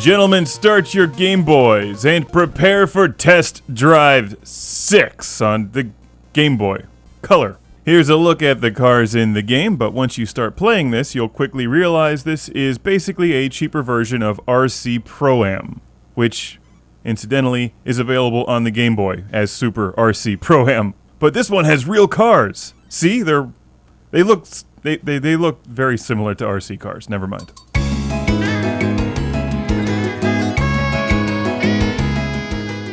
gentlemen, start your Game Boys and prepare for Test Drive 6 on the Game Boy Color. Here's a look at the cars in the game, but once you start playing this, you'll quickly realize this is basically a cheaper version of RC Pro-Am, which, incidentally, is available on the Game Boy as Super RC Pro-Am. But this one has real cars. See, they look very similar to RC cars. Never mind.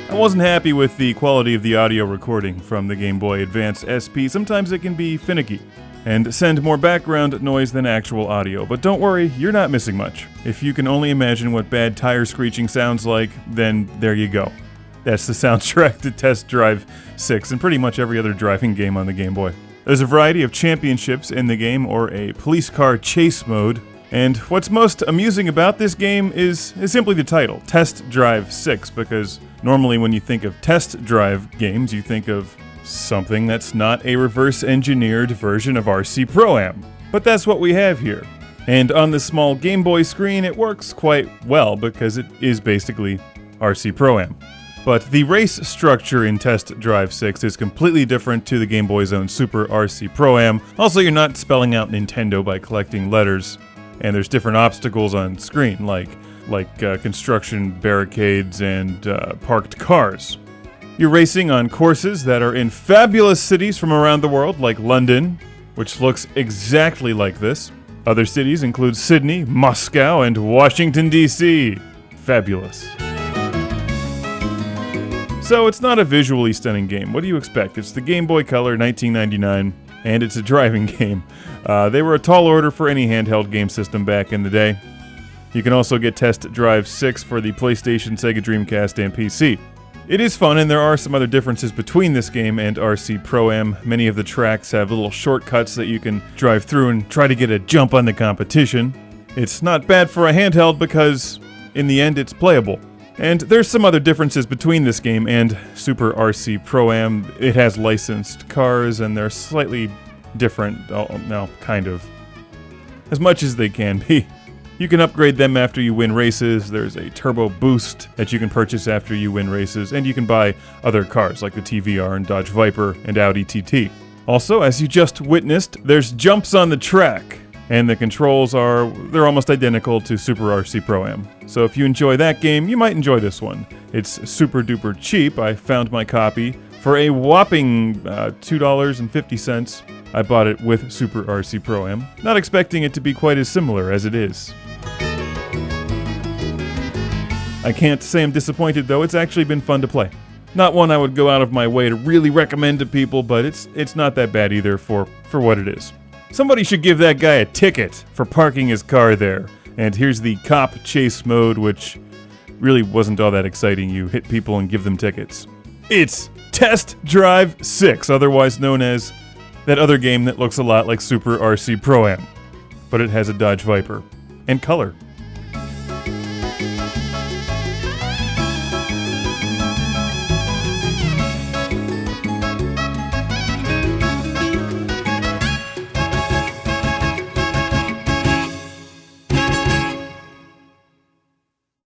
I wasn't happy with the quality of the audio recording from the Game Boy Advance SP. Sometimes it can be finicky and send more background noise than actual audio. But don't worry, you're not missing much. If you can only imagine what bad tire screeching sounds like, then there you go. That's the soundtrack to Test Drive 6 and pretty much every other driving game on the Game Boy. There's a variety of championships in the game, or a police car chase mode. And what's most amusing about this game is simply the title, Test Drive 6, because normally when you think of test drive games, you think of something that's not a reverse-engineered version of RC Pro-Am. But that's what we have here. And on the small Game Boy screen, it works quite well because it is basically RC Pro-Am. But the race structure in Test Drive 6 is completely different to the Game Boy's own Super RC Pro-Am. Also, you're not spelling out Nintendo by collecting letters. And there's different obstacles on screen, like construction barricades and parked cars. You're racing on courses that are in fabulous cities from around the world, like London, which looks exactly like this. Other cities include Sydney, Moscow, and Washington, D.C. Fabulous. So it's not a visually stunning game. What do you expect? It's the Game Boy Color, 1999. And it's a driving game. They were a tall order for any handheld game system back in the day. You can also get Test Drive 6 for the PlayStation, Sega Dreamcast, and PC. It is fun, and there are some other differences between this game and RC Pro-Am. Many of the tracks have little shortcuts that you can drive through and try to get a jump on the competition. It's not bad for a handheld because, in the end, it's playable. And there's some other differences between this game and Super RC Pro-Am. It has licensed cars, and they're slightly different. No, kind of. As much as they can be. You can upgrade them after you win races. There's a turbo boost that you can purchase after you win races, and you can buy other cars like the TVR and Dodge Viper and Audi TT. Also, as you just witnessed, there's jumps on the track. And the controls they're almost identical to Super RC Pro-Am. So if you enjoy that game, you might enjoy this one. It's super duper cheap. I found my copy for a whopping $2.50. I bought it with Super RC Pro-Am, not expecting it to be quite as similar as it is. I can't say I'm disappointed though, it's actually been fun to play. Not one I would go out of my way to really recommend to people, but it's not that bad either for what it is. Somebody should give that guy a ticket for parking his car there. And here's the cop chase mode, which really wasn't all that exciting. You hit people and give them tickets. It's Test Drive 6, otherwise known as that other game that looks a lot like Super RC Pro-Am. But it has a Dodge Viper. And color.